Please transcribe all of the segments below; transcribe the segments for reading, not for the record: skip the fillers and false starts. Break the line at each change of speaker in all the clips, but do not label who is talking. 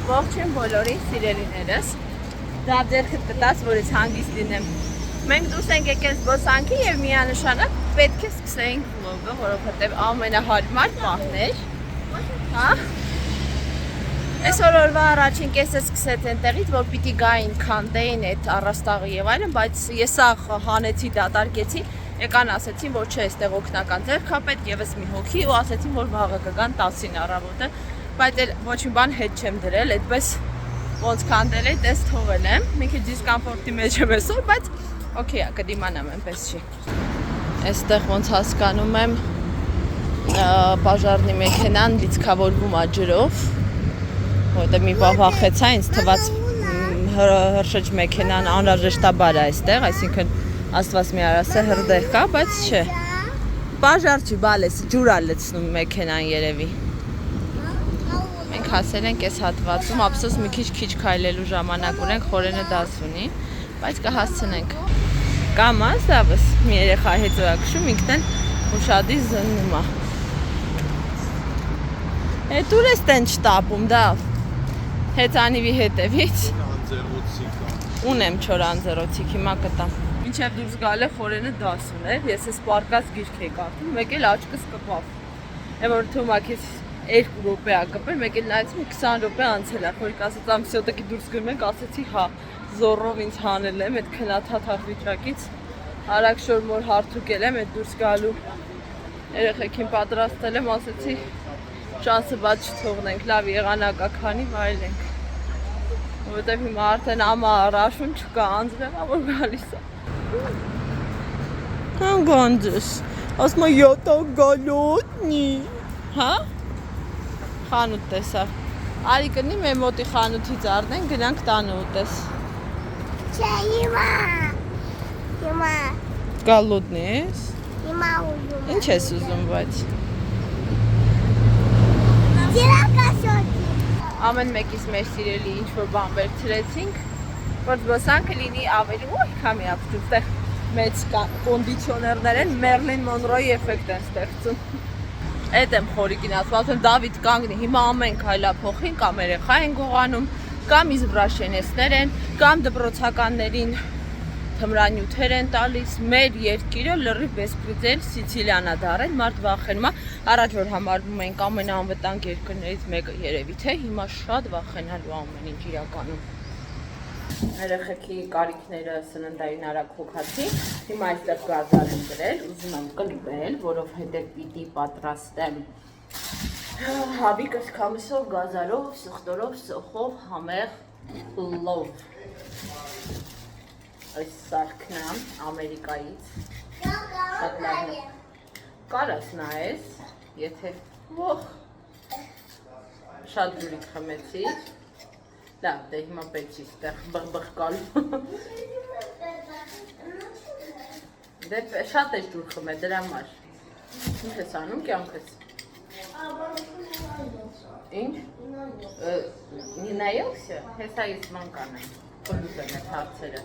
Ողջույն բոլորին սիրելիներս, դա ձեռքդ կտած, որ ես հանգիստ լինեմ։ Մենք դուրս ենք եկել զբոսանքի և միանշանակ պետք է սկսենք վլոգը, որովհետև ամենահարմար պահն էր։ Այսօր օրվա առաջին կեսը սկսեց այնտեղից, որ պիտի գային քանդեին այդ առաստաղը եւ այլն, բայց ես սաղ հանեցի, դատարկեցի, եկան ասեցին, որ չէ, այստեղ օգնական ձեռքապետ, եւս մի հոգի ու ասեցին, որ վաղը կգան 10-ին առավոտը, բայց ոչ մի բան հետ չեմ դրել, այդպես ոնց քանդել էի, տես թողել եմ, մի քիչ դիսկոմֆորտի մեջ եմ այսօր, բայց օքեյ է, կդիմանամ, այնպես չի։ Այստեղ ոնց հասկանում եմ, բաժարնի մեքենան լիցքավորվում է ջրով, որտեղ մի բան վախեցա, ինձ թվաց հրշեջ մեքենան անհրաժեշտաբար է այստեղ, այսինքն Աստված մի արասը հրդեհ կա, բայց չէ։ Բաժար չի, բալես, ջուր է լցնում մեքենան երևի։ Մենք հասել ենք այս հատվածում, ափսոս մի քիչ քայլելու ժամանակ ունենք, խորենը դաս ունի, բայց կհասցնենք։ Կամ ասավս, մի երեխա հետ զոյակշում, ինքն էլ ուշադի զննում է։ Էդ ուր ես տեն չտապում, դավ։ Հեծանիվի հետևից։ Ունեմ չոր անձերոցիկ, հիմա կտամ։ Մինչև դուրս գալ է խորենը դաս ուներ, ես ես պարկած գիրք էի կարդում, մեկ էլ աչքս կպավ։ Եմ որ թվում է քեզ 2 րոպե ա կպել, մեկ էլ նայեցի 20 րոպե անցել է, խորիկ ասաց ամ всё-таки դուրս գնում ենք, ասեցի հա, զոռով ինձ հանել եմ այդ քնաթաթար վիճակից, արագ շորմոր հարթուկել եմ այդ դուրս գալու երեխեքին պատրաստել եմ, ասեցի շանսը բաց չթողնենք, լավ եղանակ ա քանի վայելենք, որովհետև հիմա արդեն ամա առաշուն չկա, անձրևա որ գալիս է։ Հանգանձս, ասում է յոտա գալոտնի, հա? Խանութ տեսա, արի կնի մեր մոտի խանութից առնենք, գնանք տանը ուտես։
Չէ, հիմա։
Գալոտնի ես։
Հիմա ուզում։
Ինչ ես ուզում, բայց։
Ձերակաշոտ։
Ամեն մեկից մեր սիրելի ինչ-որ բան վերցրեցինք, որ զբոսանքը լինի ավելի, ոյ, քամի ապշում, ստեղ մեծ կոնդիցիոներներ են, Մերլին Մոնրոյի էֆեկտ են ստեղծում։ Էդ եմ խորիկին ասում, Դավիթ կանգնի, հիմա ամեն քայլափոխին կամ երեխա են գողանում, կամ իզբրաշենեսներ են, կամ դպրոցականներին թմրանյութեր են տալիս, մեր երկիրը լրիվ բեսպրիձել Սիցիլիան ա դառել, մարդ վախենում է, առաջ որ համարվում ենք ամենաանվտանգ երկրներից մեկը երևի թե, հիմա շատ վախենալու ամեն ինչ իրականում։ Երեխեքի կարիքները սննդային արագ հոգացի, հիմա այստեղ գազար եմ դրել, ուզում եմ կլիպել, որովհետև պիտի պատրաստեմ հավիկս քամիսով, գազարով, սխտորով, սոխով, համեղ լով։ Այս սարքն է Ամերիկայից, շատ լավն է։ Կարաս նայես, եթե ոխ, շատ ջուրիկ խմեցիր, լավ, դե հիմա պետք չի ստեղ բղբղկալու։ Դե շատ ես ջուր խմել, դրա համար։ Ինչ ես անում կյանքս։ Ինչ։ Նայելսը, հեսա ես ման կանեմ, խլուզ եմ այդ հարցերը։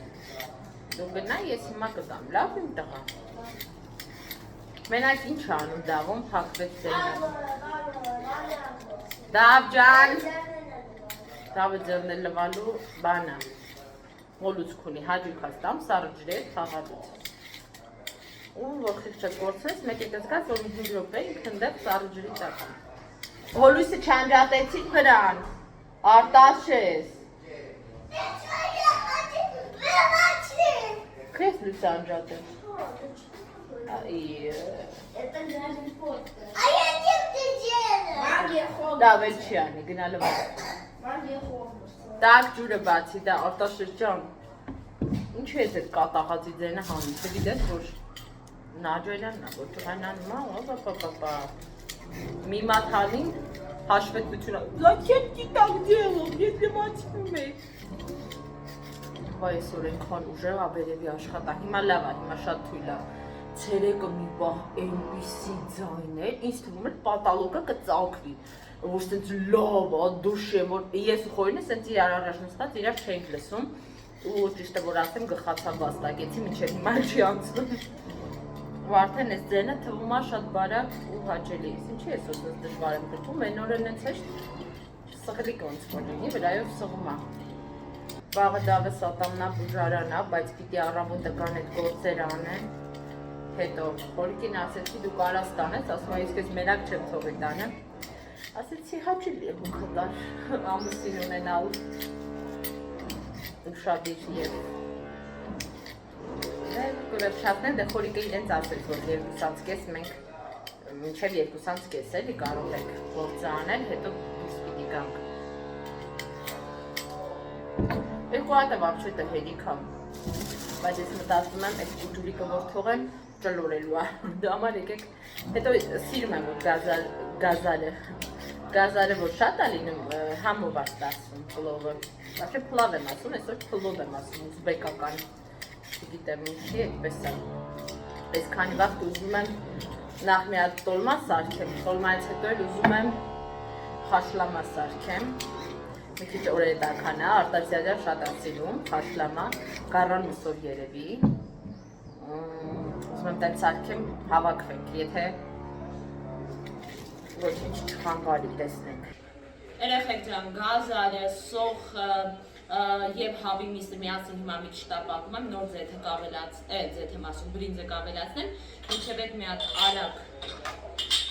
Դու գնա, ես հիմա կգամ, լավ իմ տղա։ Մենակ ինչ անում դաղում, փակվեց ձենը։ Դավ ջան։ Դավը ձեռնել լվալու բանը, հոլուցք ունի, հաջույք հաստամ, սարը ջրեր, խաղալուց։ Ու որ խիղճը կործես, մեկ է կզգաց, որ 5 րոպե ինքն դեպ սարը ջրի տական։ Հոլույսը չանջատեցիք վրան, արտաշ ես։ Քեզ լույսը անջատել։ Դավ էլ չի անի, գնա լվալ։ Տակ ջուրը բացի, դա արտաշրջան, ինչու ես էդ կատաղացի ձենը հանում, չգիտես, որ նաջոյլանն է, որ չղանանում է, մի մաթանին հաշվետվությունը, լաքետ կիտակ ձեղով, ես լմացվում եք։ Վայ այսօր ենքան ուժեղ աբերևի աշխատա, հիմա լավ է, հիմա շատ թույլ է, ցերեկը մի պահ այնպիսի ձայն էր, ինձ թվում էր պատալոգը կծալքվի, որ սենց լավ, դուշ եմ, որ ես ու խորինը սենց իրար առաջ նստած իրար չենք լսում, ու ճիշտը որ ասեմ գխացավ վաստակեցի, մինչև հիմա չի անցնում։ Ու արդեն այս ձենը թվում է շատ բարակ ու հաճելի է, ինչի ես ոսնս դժվար եմ գտում, այն օրեն էց հեշտ սղլիկ ոնց որ լինի, վրայով սղում է։ Վաղը դավը սատամնա բուժարանա, բայց պիտի առավոտը կան այդ գործեր անեն։ Հետո խորիկին ասեցի դու կարաս տանես, ասում ես քեզ մենակ չեմ թողի տանը։ Ասեցի հաճելի է խնդար ամուսին ունենալ ուշադիր եւ կվերջացնեն, դե խորիկը իրենց ասեց, որ 2:30 մենք մինչև 2:30 էլի կարող եք գործը անել, հետո դուրս պիտի գանք։ Երկու հատ է վաղճետը հերիք համ, բայց ես մտածում եմ, այդ ուջուրիկը որ թողեմ, ճլորելու է, դա համար եկեք, հետո սիրում եմ, որ գազարը որ շատ է լինում, համով է ստացվում պլովը, ապշե պլավ եմ ասում, այսօր պլով եմ ասում, ուզբեկական, չգիտեմ ինչի, այդպես է, այս քանի վաղտ ուզում եմ նախ մի հատ տոլմա սարքեմ, տոլմայից հետո էլ ուզում եմ խաշլամա սարքեմ, մի քիչ օրերտական է, արտասիադյա շատ է սիրում, խաշլամա, գառան մսով երևի, ուզում եմ տենց սարքեմ, հավաքվենք, եթե ոչինչ չխանգարի տեսնենք։ Երեխեք ջան, գազարը, սոխը եւ հավի միսը միասին հիմա մի չտապակում եմ, նոր ձեթը ձեթ եմ ասում, բրինձը կավելացնեմ, մինչև այդ մի հատ արագ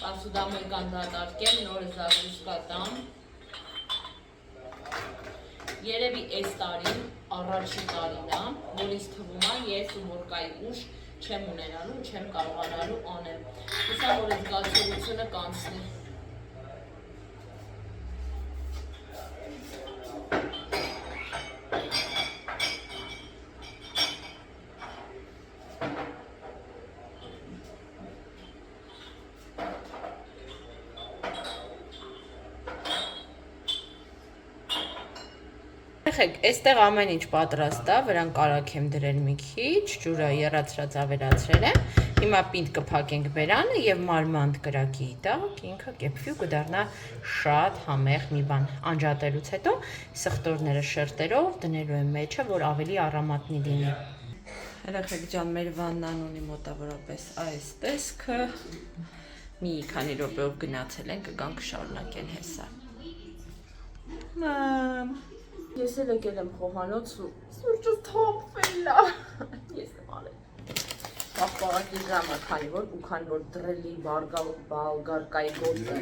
պասուդամոյկան դատարկեմ, նորը զագրուսկա տամ։ Երևի այս տարին, առաջին տարին է, որ ինձ թվում է, ես ու որ կայի ուժ չեմ ունենալու, չեմ կարողանալու անել։ Հուսա որ այդ զգացողությունը կանցնի։ Եղեք, այստեղ ամեն ինչ պատրաստ է, վրան կարակ եմ դրել մի քիչ, ջուրը եռացրած ավելացրել եմ, հիմա պինդ կփակենք բերանը եւ մարմանդ կրակի տակ, ինքը կեփվի ու կդառնա շատ համեղ մի բան։ Անջատելուց հետո սխտորները շերտերով դնելու եմ մեջը, որ ավելի առամատնի լինի։ Եղեք ջան, մեր վաննան ունի մոտավորապես այս տեսքը, մի քանի րոպեով գնացել են, կգանք շարունակեն հեսա։ Ես էլ եկել եմ խոհանոց ու սուրճը թափվել է, ես եմ արել, պաղպաղակի ժամը քանի որ ու քանի որ դրելի բալգարկայի գործը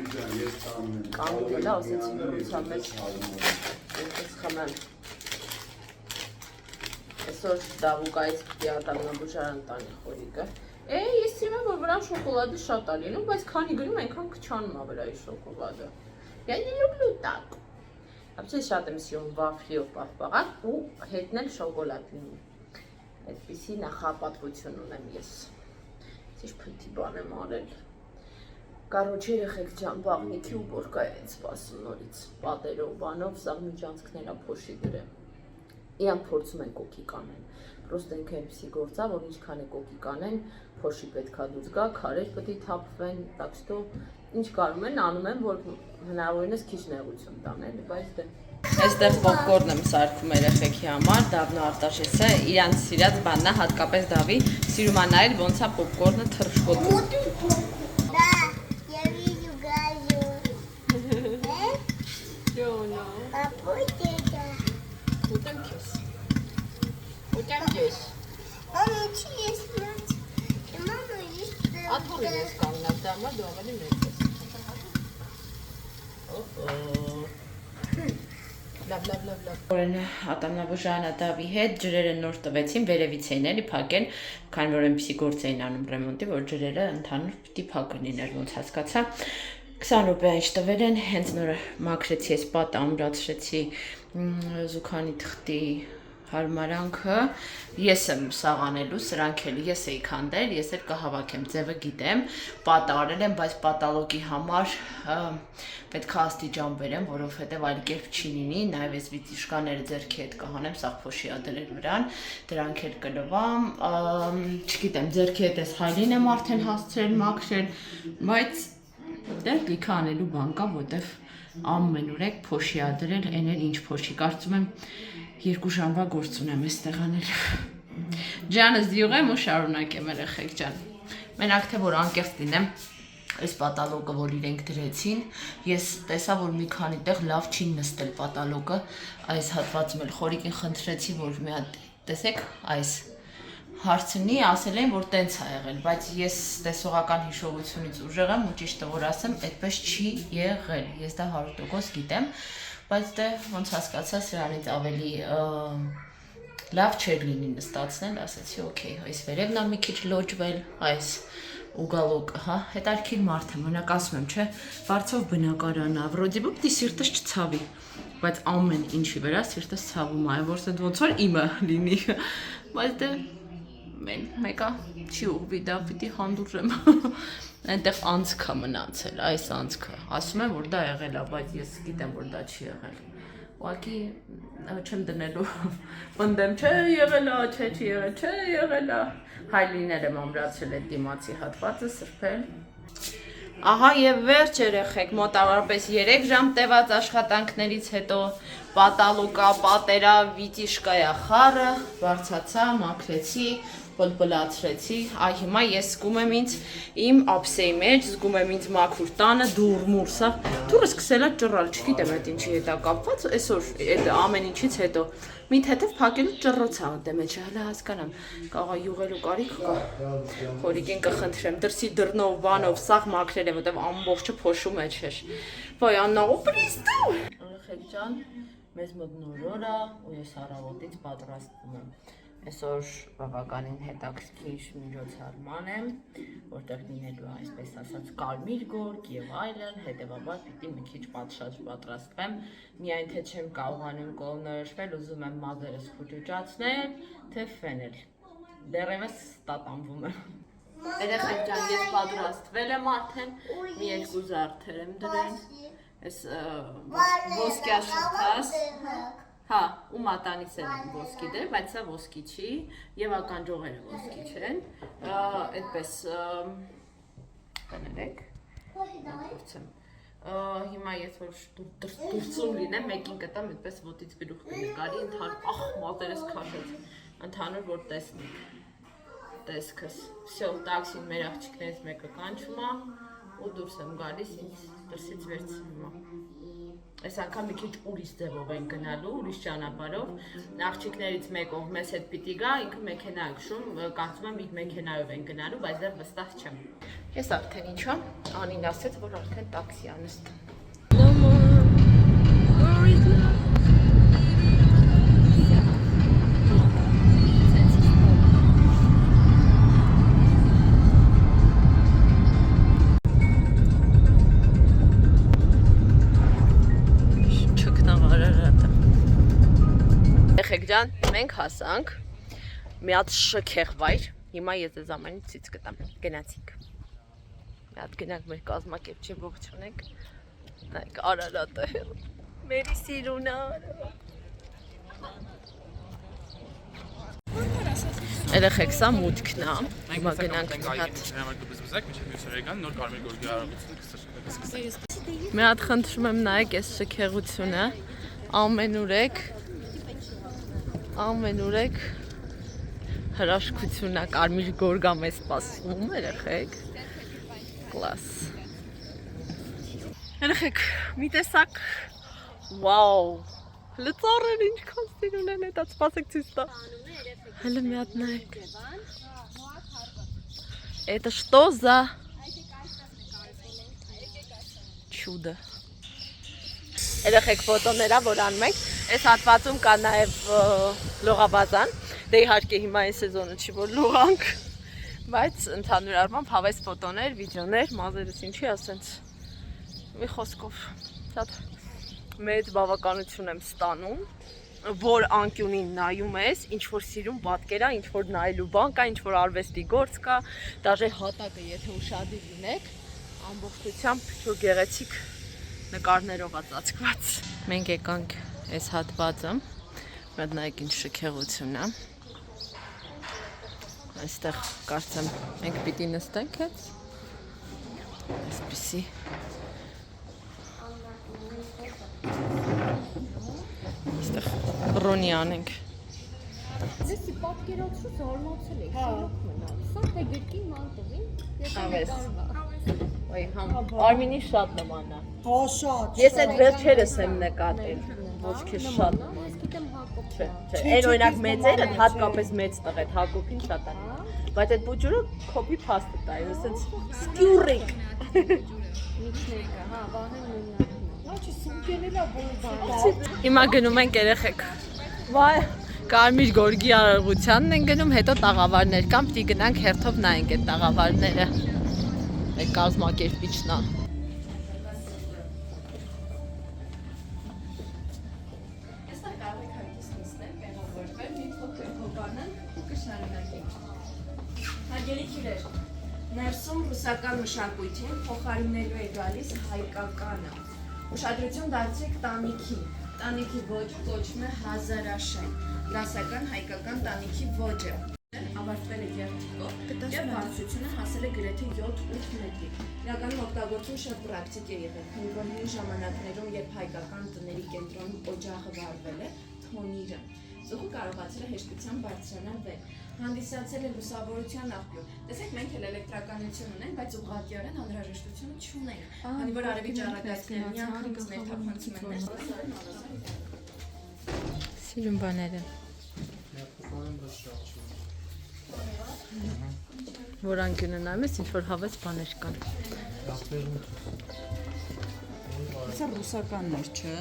կանգնել է, ասեցի նորության մեջ ես խմեմ, այսօր դավուկայից պիտի ատամնաբուժարան տանի խորիկը, ես սիրում եմ, որ վրան շոկոլադը շատ է լինում, բայց քանի գրում այնքան քչանում է վրայի շոկոլադը, я не люблю так. Вообще շատ եմ սիրում վաֆլիով պաղպաղակ ու հետն էլ շոկոլադ լինի։ Այդպիսի նախապատվություն ունեմ ես։ Ինչ փնթի բան եմ արել։ Կարոջը երեխեք ջան, բաղնիքի ու բորկա են սպասում նորից։ Պատերով, բանով, սաղ միջանցքներա փոշի դրեմ։ Իրան փորձում են կոկիկ անեն։ Պրոստը ինքը այնպիսի գործ է, որ ինչքան է կոկիկ անեն, փոշի պետքա դուրս գա, քարեր պետք է թափվեն, так что ինչ կարում են, անում են, որ հնարավորինս քիչ նեղություն տան, էլի, բայց դե։ Այստեղ պոպկորն եմ սարքում երեխեքի համար, Դավնո Արտաշեսը իրանց սիրած բանն է, հատկապես Դավի սիրում է նայել ոնց է պոպկորնը թռչկոտում։
Да, я вижу газу.
Ջոնո։
Папуйте, да.
Ուտեմ քեզ։ Ուտեմ քեզ։
Мама, есть мать. И мама есть.
Աթորին ես կանգնած, դա համար դու ավելի մեծ ես։ Լավ։ Օրեն ատամնաբուժարանը Դավի հետ ջրերը նոր տվեցին, վերևից էին էլի փակեն, քանի որ այնպեսի գործ էին անում ռեմոնտի, որ ջրերը ընդհանուր պիտի փակեն լիներ, ոնց հասկացա։ 20 րոպե ինչ տվել են, հենց նորը մաքրեցի, ես պատը ամրացրեցի զուքանի թղթի հարմարանքը, ես եմ սաղանելու, սրանք էլ ես էի քանդել, ես էլ կհավաքեմ, ձևը գիտեմ, պատը արել եմ, բայց պատալոգի համար պետք է աստիճան բերեմ, որովհետև այլ կերպ չի լինի, նաև այս վիտիշկաները ձեռքի հետ կհանեմ, սաղ փոշի ադրել վրան, դրանք էլ կլվամ, չգիտեմ, ձեռքի հետ ես հայլին եմ արդեն հասցրել, մաքրել, բայց դեր լիքը անելու բան կա, որտև ամեն օրեք փոշի ադրել, այն էլ ինչ փոշի, կարծում եմ 2 ժամվա գործ ունեմ այստեղ անել։ Ջանս դյուղ եմ ու շարունակեմ երեխեք ջան։ Մենակ թե որ անկեղծ լինեմ, այս պատալոգը, որ իրենք դրեցին, ես տեսա, որ մի քանի տեղ լավ չի նստել պատալոգը, այս հատվածում էլ խորիկին խնդրեցի, որ մի հատ տեսեք, այս հարցնի, ասել են, որ տենց է եղել, բայց ես տեսողական հիշողությունից ուժեղ եմ ու ճիշտը որ ասեմ, այդպես չի եղել, ես դա 100% գիտեմ, բայց դե ոնց հասկացա սրանից ավելի լավ չէր լինի նստացնել, ասեցի, օքեյ, այս վերևն է մի քիչ լոջվել, այս ուգալոկը, հա, հետարքիր մարդ եմ, մենակ ասում եմ, չէ, վարձով բնակարան է, վրոդի բը պիտի սիրտս չցավի, բայց ամեն ինչի վրա սիրտս ցավում է, որ սեդ ոնց որ իմը լինի, բայց դե մեկա չի ուղվի, դա պիտի հանդուրժեմ, այնտեղ անցքը մնացել, այս անցքը, ասում եմ, որ դա եղել է, բայց ես գիտեմ, որ դա չի եղել, ուղղակի չեմ դնելու, պնդեմ, չէ եղել է, չէ չի եղել, չէ եղել է, հայլիներ եմ ամրացել այդ դիմացի հատվածը, սրբել, ահա եւ վերջ երեխեք, մոտավորապես 3 ժամ տևած աշխատանքներից հետո պատալուկա, պատերա, վիտիշկայա խառը, բարձացա, մաքրեցի, բլբլացրեցի, այ հիմա ես զգում եմ ինձ իմ ափսեի մեջ, զգում եմ ինձ մաքուր տանը, դուռ-մուռ, սա դուռը սկսել է ճռալ, չգիտեմ այդ ինչի հետ է կապված, այսօր այդ ամեն ինչից հետո մի թեթև փակելու ճռոցա դե մեջը, հələ հասկանամ, կարող է յուղելու կարիք կա, խորիկին կխնդրեմ, դրսի դռնով, բանով, սաղ մաքրել է, որտեվ ամբողջը փոշու մեջ էր, վայ Աննա, պրիստու, երեխեք ջան, մեզ մոտ նոր օր է ու ես առավոտից պատրաստվում եմ, այսօր բավականին հետաքրքիր միջոցառման եմ, որտեղ լինելու է այսպես ասած կարմիր գորգ եւ այլն, հետեւաբար պիտի մի քիչ պատշաճ պատրաստվեմ, միայն թե չեմ կարողանում կողմնորոշվել, ուզում եմ մազերս խուճուճացնել, թե ֆենել, դեռևս տատանվում եմ։ Երեխեք ջան, ես պատրաստվել եմ արդեն, մի երկու զարդեր եմ դրել, այս ոսկյա շղթաս, հա, ու մատանից են ոսկի դեր, բայց սա ոսկի չի, և ականջողերը ոսկի չեն, այդպես, կներեք, նախորցեմ, հիմա ես որ դուրցում լինեմ, մեկին կտամ, այդպես ոտից գրուխ կնկարի, ախ, մատերս քաշեց, ընդհանուր որ տեսնիք, տեսքս, վсё, տաքսին մեր աղջիկներից մեկը կանչում է, ու դուրս եմ գալիս, ինձ դրսից վերցնում է։ Այս անգամ մի քիչ ուրիշ ձևով են գնալու, ուրիշ ճանապարհով, աղջիկներից մեկով մեզ հետ պիտի գա, ինքը մեքենա է քշում, կարծում եմ իր մեքենայով են գնալու, բայց դեռ վստահ չեմ։ Ես արդեն ինչա, Անին ասեց, որ արդեն տաքսի ա նստում։ Ջան, մենք հասանք մի հատ շքեղ վայր, հիմա ես ձեզ ամենից ցույց կտամ, գնացինք, մի հատ գնանք մեր կազմակերպչին ողջունենք, նայեք Արարատը, մերի սիրունը, երեխեք սա մուտքն է, հիմա գնանք մի հատ խնդրում եմ նայեք այս շքեղությունը, ամեն ուրեք հրաշքությունն է, կարմիր գորգա մեզ սպասում, երեխեք, կլաս։ Երեխեք, մի տեսակ, վաու, լծառեր ինչքան սիրուն են հետա, սպասեք ցույց տա։ Հələ մի հատ նայեք։ Это что за чудо։ Երեխեք ֆոտոներա, որ անում ենք, այս հատվածում կա նաև լողավազան, դե իհարկե հիմա այս սեզոնը չի որ լողանք, բայց ընդհանուր առմամբ հավես ֆոտոներ, վիդեոներ, մազերս ինչի ասենց, մի խոսքով, շատ մեծ բավականություն եմ ստանում, որ անկյունին նայում ես, ինչ-որ սիրում պատկեր է, ինչ-որ նայելու բան կա, ինչ-որ արվեստի գործ կա, դաժե հատակը եթե ուշադիր լինեք, ամբողջությամբ ինչ-որ գեղեցիկ նկարներով է ծածկված։ Մենք եկանք այս հատվածը, մեկ նայեք ինչ շքեղություն է, այստեղ կարծեմ մենք պիտի նստենք հետ, այսպիսի, այստեղ ռոնի անենք։
Դեսի պատկերացրու զարմացել եք, սիրոք մնալ, սա թե գրկին ման տվին, եթե նկարվա։
Ոյ համ Արմինի շատ նման է։
Հա շատ։
Ես այդ վերջերս եմ նկատել, ոչ քեզ շատ նման։
Ես գիտեմ Հակոբը։
Չէ, այն օրինակ մեծերը հատկապես մեծ տղետ Հակոբին շատ է։ Բայց այդ բուջուրը կոպի փաստը տա, այսպես սկյուրիկ։
Միքսներկա, հա, բանը նույնն է։
Ինչի սունկենելա բոլոր։
Հիմա գնում ենք երեխեք։ Վայ, Կարմիր գորգի արարողությանն են գնում, հետո տաղավարներ կամ պիտի գնանք հերթով նայենք այդ տաղավարները։ Այդ կազմակերպիչն է։ Հարգելիքներ, ներսում ռուսական մշակույթին փոխարինելու է գալիս հայկականը։ Ուշադրություն դարձրեք տանիքին։ Տանիքի ոճ կոչվում է հազարաշեն, դասական հայկական տանիքի ոճը։ Ավարտվել է երթիկով եւ բարձրությունը հասել է գրեթե 7-8 մետրի։ Իրականում օգտագործում շատ պրակտիկ է եղել, քանի որ նույն ժամանակներում, երբ հայկական տների կենտրոնում օջախը վառվել է, թոնիրը ծուխը կարողացել է հեշտությամբ բարձրանալ վեր։ Հանդիսացել է լուսավորության աղբյուր։ Տեսեք, մենք էլ էլեկտրականություն ունենք, բայց ուղղակիորեն անհրաժեշտությունը չունենք, քանի որ արևի ճառագայթները միանգամից ներթափանցում են մեզ։ Սիրուն բաները։ Որ անկյունը նայում ես, ինչ-որ հավես բաներ կան։
Սա ռուսականներ, չէ։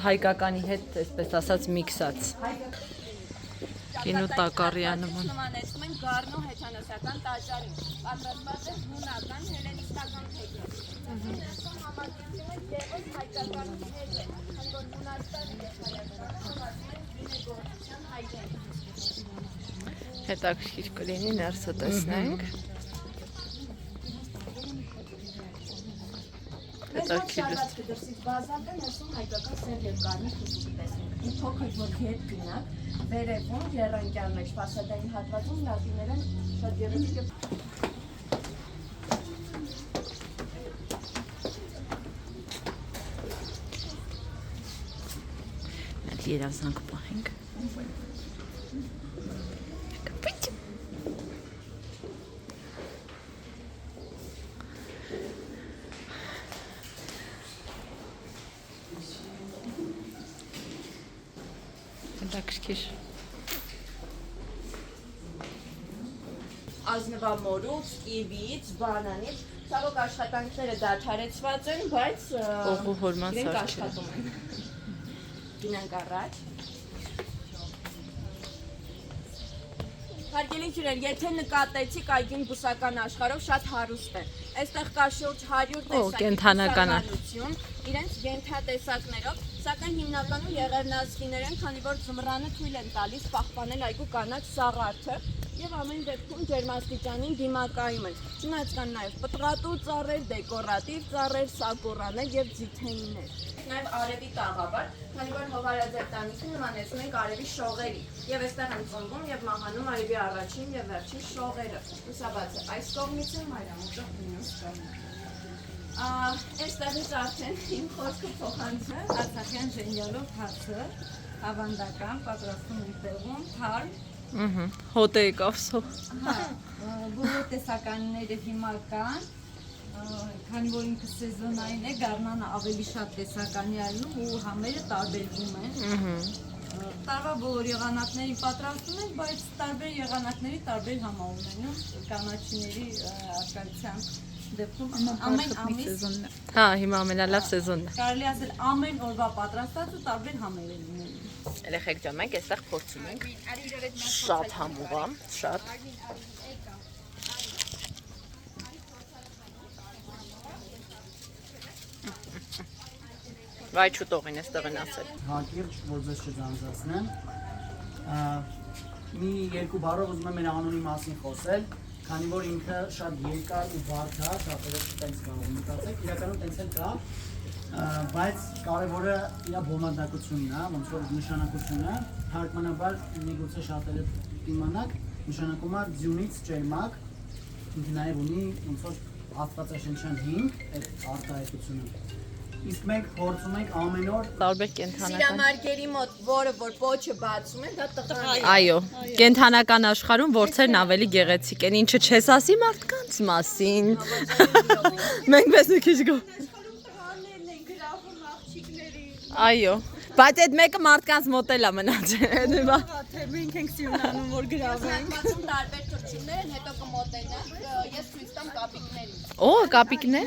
Հայկականի հետ, այսպես ասած, միքսած։ Կինո տակառյանը ման։
Նմանեցնում են Գառնո հեթանոսական տաճարին, պատրաստված է հունական հելենիստական թեքով։ Ներսում համակերպվում է ևս հայկական թեքը, քանի որ Հունաստանի գինեգործության հայտեր։
Հետաքրքիր կլինի ներսը տեսնենք։
Շարված կդրսից բազակը ներսում հայկական սև և կարմիր խուզուկ տեսնենք։ Մի փոքր ոտքի հետ գնանք, վերևում եռանկյան մեջ ֆասադային հատվածում լատիներեն շատ գեղեցիկ է։
Այդ երազանք պահենք։ Հետաքրքիր։ Ազնվամորուց, կիվից, բանանից, ցավոք աշխատանքները դադարեցված են, բայց
իրենք
իրենք
աշխատում են։ Գնանք առաջ։ Հարգելի հյուրեր, եթե նկատեցիք այգին բուսական աշխարհով շատ հարուստ է։ Այստեղ կա շուրջ 100 տեսակի
կենդանական է։
բուսականություն, իրենց ենթատեսակներով, սակայն հիմնականում եղեռնազգիներ են, քանի որ ձմռանը թույլ են տալիս պահպանել այգու կանաչ սաղարթը եւ ամեն դեպքում ջերմաստիճանին դիմակայում են։ Չնայած կան նաեւ պտղատու ծառեր, դեկորատիվ ծառեր, սակուրաներ եւ ձիթեիններ։ Նաեւ արևի տաղավար, քանի որ հովարաձև տանիքը նմանեցնում ենք արևի շողերի եւ այստեղ են ծնվում եւ մահանում արևի առաջին եւ վերջին շողերը։ Լուսաբաց է այս կողմից է մայրամուտը մյուս կողմից։ Այստեղից արդեն իմ խոսքը փոխանցում է
Արցախյան ժենյալով հացը, ավանդական, պատրաստում են տեղում, թարմ,
Հոտ է եկավ սո։
հա, բոլոր տեսականները հիմա կան, քանի որ ինքը սեզոնային է, գարնանը ավելի շատ տեսականի ալնում ու համերը տարբերվում են։ Տարվա բոլոր եղանակներին պատրաստում են, բայց տարբեր եղանակների տարբեր համա ունենում, կանաչիների արկայության դեպքում ամեն ամիս
Հա, հիմա ամենալավ սեզոնն է։
կարելի ասել ամեն օրվա պատրաստած ու տարբեր համեր են ունենում։
Երեխեք ջան, մենք այստեղ փորձում ենք։ Շատ համուղ է, շատ։ Վայ չուտողին էստեղ են ասել։
Հակիրճ, որպես չձանձրացնեմ, մի երկու բառով ուզում եմ մեր անունի մասին խոսել, քանի որ ինքը շատ երկար ու բարդ է, շատերը տենց կարող մտածեք, իրականում տենց էլ կա, բայց կարևորը իր բովանդակությունն է, ոնց որ նշանակությունը, թարգմանաբար միգուցե շատերը իմանաք, նշանակում է ձյունից ջերմակ, ինքը նաև ունի ոնց որ աստվածաշնչյան հիմք, այդ արտահայտությունը։ Իսկ մենք փորձում ենք ամեն օր
Տարբեր կենթանական։
Սիրամարգերի մոտ, որը որ պոչը բացում է, դա տղան է։
Այո, կենթանական աշխարհում որցերն ավելի գեղեցիկ են, ինչը չես ասի մարդկանց մասին։ Մենք մեզ մի քիչ գո։ Այո, բայց այդ մեկը մարդկանց մոտ էլ է մնացել։
Մենք ենք սիրունանում, որ գրավենք։
Բացում տարբեր թռչուններ են, հետո կմոտենան։ Ես ցույց տամ կապիկներին։
Օ, կապիկներ։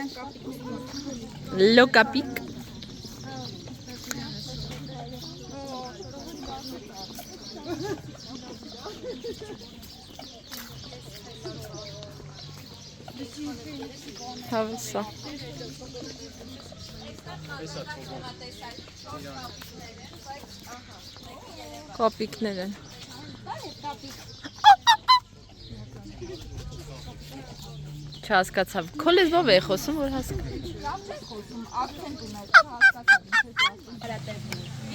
Լո կապիկ։ Հավեսա։ Կապիկներ են։ Չհասկացավ։ Քո լեզվով է խոսում, որ հասկանա։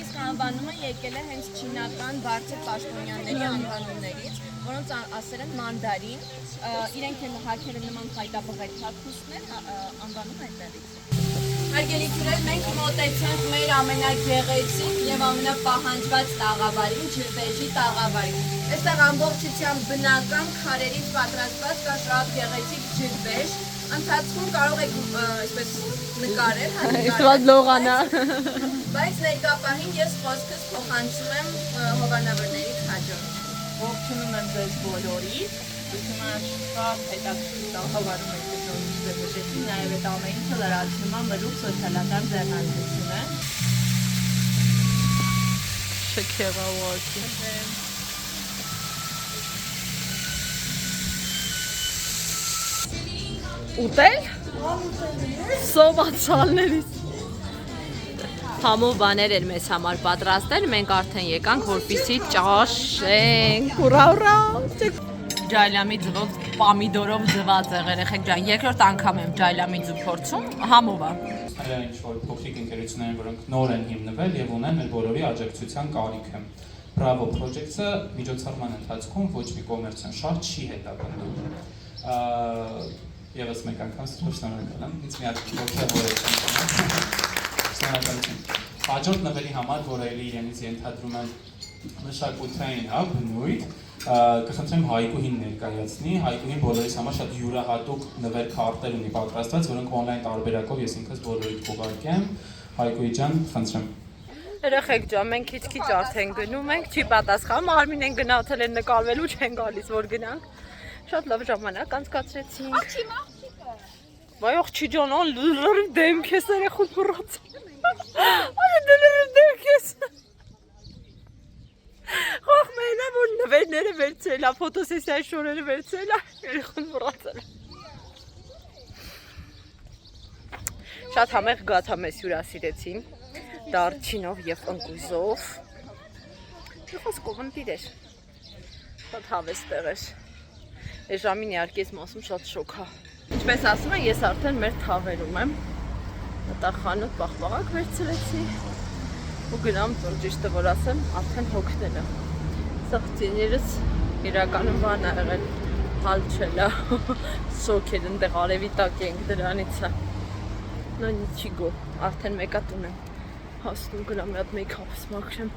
Իսկ անվանումը եկել է հենց չինական բարձր պաշտոնյաների անվանումներից, որոնց ասել են մանդարին, իրենք են հակերը նման խայտաբղետ հագուստներ, անվանում այդտեղից։ Հարգելի քուրեր, մենք մոտեցանք մեր ամենագեղեցիկ եւ ամենապահանջված տաղավարին, ջրվեժի տաղավարին։ Այստեղ ամբողջությամբ բնական քարերից պատրաստված կա շատ գեղեցիկ ջրվեժ։ Ընթացքում կարող եք այսպես նկարել,
Իսկ լողանա։
բայց ներկապահին ես խոսքս փոխանցում եմ հովանավորների քաջով։
Ողջունում եմ ձեզ բոլորիդ, ուսումնար շատ հետաքրքիր տաղավարում եք դեպի նաև այդ ամեն ինչը լրացնում է մրուք սոցիալական ձեռնարկություն է։
Շքեղավարքի։ Ուտել։ Սովածալներից։ Համով բաներ էր մեզ համար պատրաստել, մենք արդեն եկանք, որպեսզի ճաշենք։ Ուրա, ուրա։ Ջայլամի ձվով, պամիդորով ձված եղել երեխեք ջան, երկրորդ անգամ եմ ջայլամի ձու փորձում, համով է։
Այլ ինչ-որ փոքրիկ ընկերություններ են, որոնք նոր են հիմնվել եւ ունեն մեր բոլորի աջակցության կարիքը։ Bravo Project-ը միջոցառման ընթացքում ոչ մի կոմերցիոն շահ չի հետապնդում։ Եվս մեկ անգամ շնորհակալ եմ, ինձ մի հատ ողջավորել եմ։ Շնորհակալություն։ Հաջորդ նվերի համար, որը էլի իրենից ենթադրում եմ մշակութային, հա, բնույթ, կխնդրեմ Հայկուհին ներկայացնի։ Հայկուհին բոլորիս համար շատ յուրահատուկ նվեր քարտեր ունի պատրաստված, որոնք on-line տարբերակով ես ինքս բոլորիդ կուղարկեմ։ Հայկուհի ջան, խնդրեմ։
Երեխեք ջան, մենք քիչ-քիչ արդեն գնում ենք, չի պատասխանում, Արմին են գնացել են նկարվելու, չեն գալիս, որ գնանք։ Շատ լավ ժամանակ անցկացրեցինք։ Վայ աղջի ջան, լրիվ դեմք ես երեխուն մռած։ Այո, լրիվ դեմք ես։ Խախ մենա որ նվերները վերցրել, ֆոտոսեսիայի շորերը վերցրել, երեխուն մռացել։ Շատ համեղ գաթա մեզ հյուրասիրեցին, դարչինով եւ ընկույզով։ Խոսքով ընտիր էր։ Շատ հավես էր։ Այս ժամին իհարկե ես մասում շատ շոկ է։ Ինչպես ասում են, ես արդեն մեր թավերում եմ։ Մտախանութ պաղպաղակ վերցրեցի ու գնամ ծոր ճիշտը որ ասեմ, արդեն հոգնել եմ։ Սաղցիներս իրականում բան ա եղել, հալչել է, շոկ էր, ընդեղ արևի տակ ենք դրանից է։ Նո նիչիգո, արդեն մեկա տուն եմ հասնում գնամ մի հատ մեյքափս մաքրեմ։